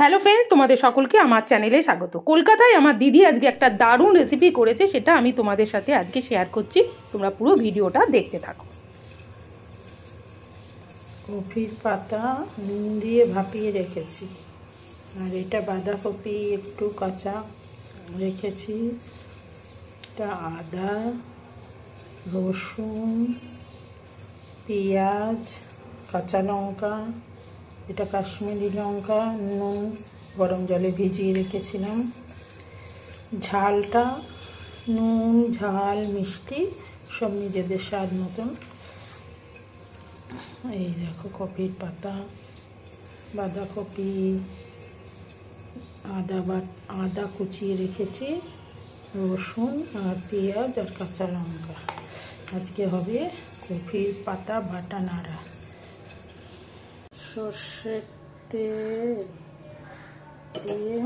Hello friends, তোমাদের সকলকে আমার চ্যানেলে স্বাগত। কলকাতায় আমার দিদি আজকে একটা দারুণ রেসিপি করেছে, সেটা আমি তোমাদের সাথে আজকে শেয়ার করছি। তোমরা পুরো ভিডিওটা দেখতে থাকো। কপির পাতা নুন দিয়ে ভাপিয়ে রেখেছি, আর এটা বাঁধাকপি একটু কাঁচা রেখেছি, এটা আদা, রসুন, পেঁয়াজ, কাঁচা লঙ্কা, এটা কাশ্মীরি লঙ্কা, নুন গরম জলে ভিজিয়ে রেখেছিলাম। ঝালটা নুন, ঝাল, মিষ্টি সব নিজেদের স্বাদ মতন। এই দেখো কপির পাতা, বাঁধাকপি, আদা কুচিয়ে রেখেছি, রসুন আর পেঁয়াজ আর কাঁচা লঙ্কা। আজকে হবে কপির পাতা বাটা নাড়া। সর্ষের তেল দিয়ে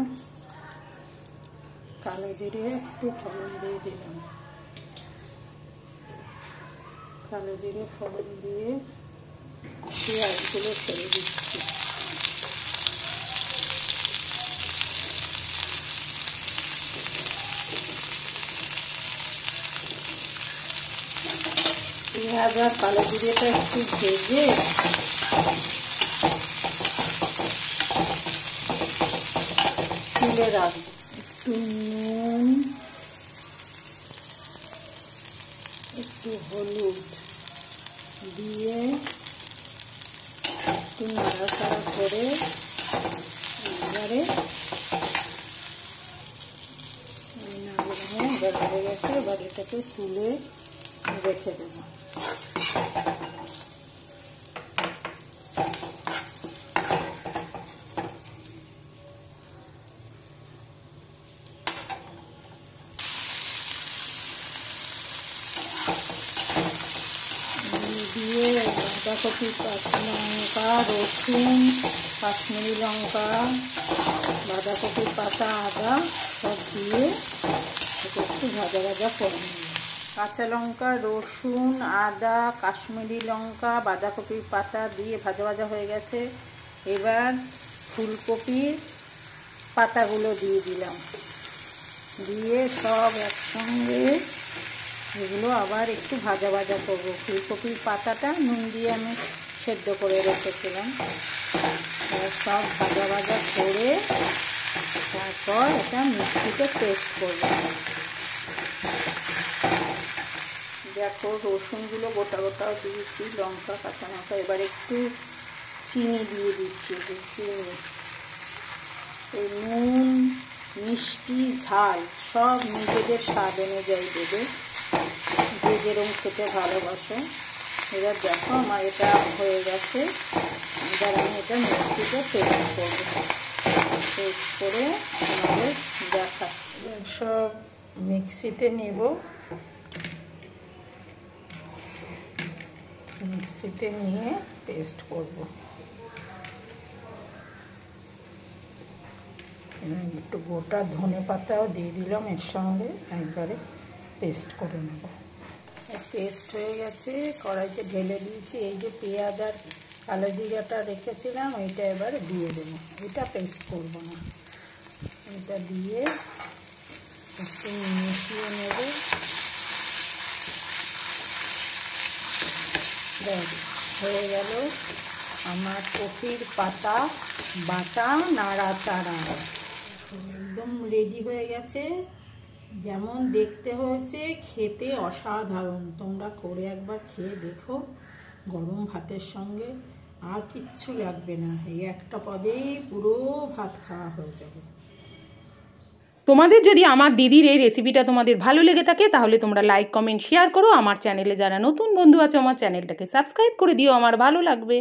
কালো জিরে একটু ফোড়ন দিয়ে দিলাম। কালো জিরে ফোড়ন দিয়ে পেঁয়াজগুলো ছেড়ে দিচ্ছি। পেঁয়াজ আর কালো জিরেটা একটু ভেজে তুলে রাখবো। একটু নুন, একটু হলুদ দিয়ে একটু নাড়াচাড়া করে এবারে হয়ে গেছে। এবার এটাকে তুলে রেখে দেবো। দিয়ে বাঁধাকপি, কাঁচা লঙ্কা, রসুন, কাশ্মীরি লঙ্কা, বাঁধাকপির পাতা, আদা সব দিয়ে একটু ভাজা ভাজা করে নেব। কাঁচা লঙ্কা, রসুন, আদা, কাশ্মীরি লঙ্কা, বাঁধাকপির পাতা দিয়ে ভাজা ভাজা হয়ে গেছে। এবার ফুলকপির পাতাগুলো দিয়ে দিলাম, দিয়ে সব একসঙ্গে এগুলো আবার একটু ভাজা ভাজা করবো। ফুলকপির পাতাটা নুন দিয়ে আমি সেদ্ধ করে রেখেছিলাম, সব ভাজা ভাজা করে তারপর এটা মিক্সিতে পেস্ট করবো। দেখো রসুনগুলো গোটা গোটাও দিয়েছি, লঙ্কা, কাঁচা লঙ্কা। এবার একটু চিনি দিয়ে দিচ্ছি। চিনি, এই নুন, মিষ্টি, ঝাল সব নিজেদের স্বাদ অনুযায়ী দেবে, যে যেরকম খেতে ভালোবাসো। এবার দেখো আমার এটা হয়ে গেছে। এবার আমি এটা মিক্সিতে পেস্ট করবো। পেস্ট করে তোমাদের দেখাচ্ছি। সব মিক্সিতে নেব, মিক্সিতে নিয়ে পেস্ট করব। একটু গোটা ধনে পাতাও দিয়ে দিলাম এর সঙ্গে, একবারে পেস্ট করে নেব। পেস্ট হয়ে গেছে, কড়াইতে ঢেলে দিয়েছি। এই যে পেঁয়াজ আর কালো জিরাটা রেখেছিলাম এইটা এবার দিয়ে দেবো। এটা পেস্ট করব না, এটা দিয়ে একটু মিশিয়ে নেব। হয়ে গেল আমার কপির পাতা বাটা নাড়াচাড়া, একদম রেডি হয়ে গেছে। যেমন দেখতে হয়েছে, খেতে অসাধারণ। তোমরা করে একবার খেয়ে দেখো, গরম ভাতের সঙ্গে আর কিচ্ছু লাগবে না। এই একটা পদেই পুরো ভাত খাওয়া হয়ে যাবে। তোমাদের যদি আমার দিদির এই রেসিপিটা তোমাদের ভালো লেগে থাকে তাহলে তোমরা লাইক, কমেন্ট, শেয়ার করো। আমার চ্যানেলে যারা নতুন বন্ধু আছে আমার চ্যানেলটাকে সাবস্ক্রাইব করে দিও, আমার ভালো লাগবে।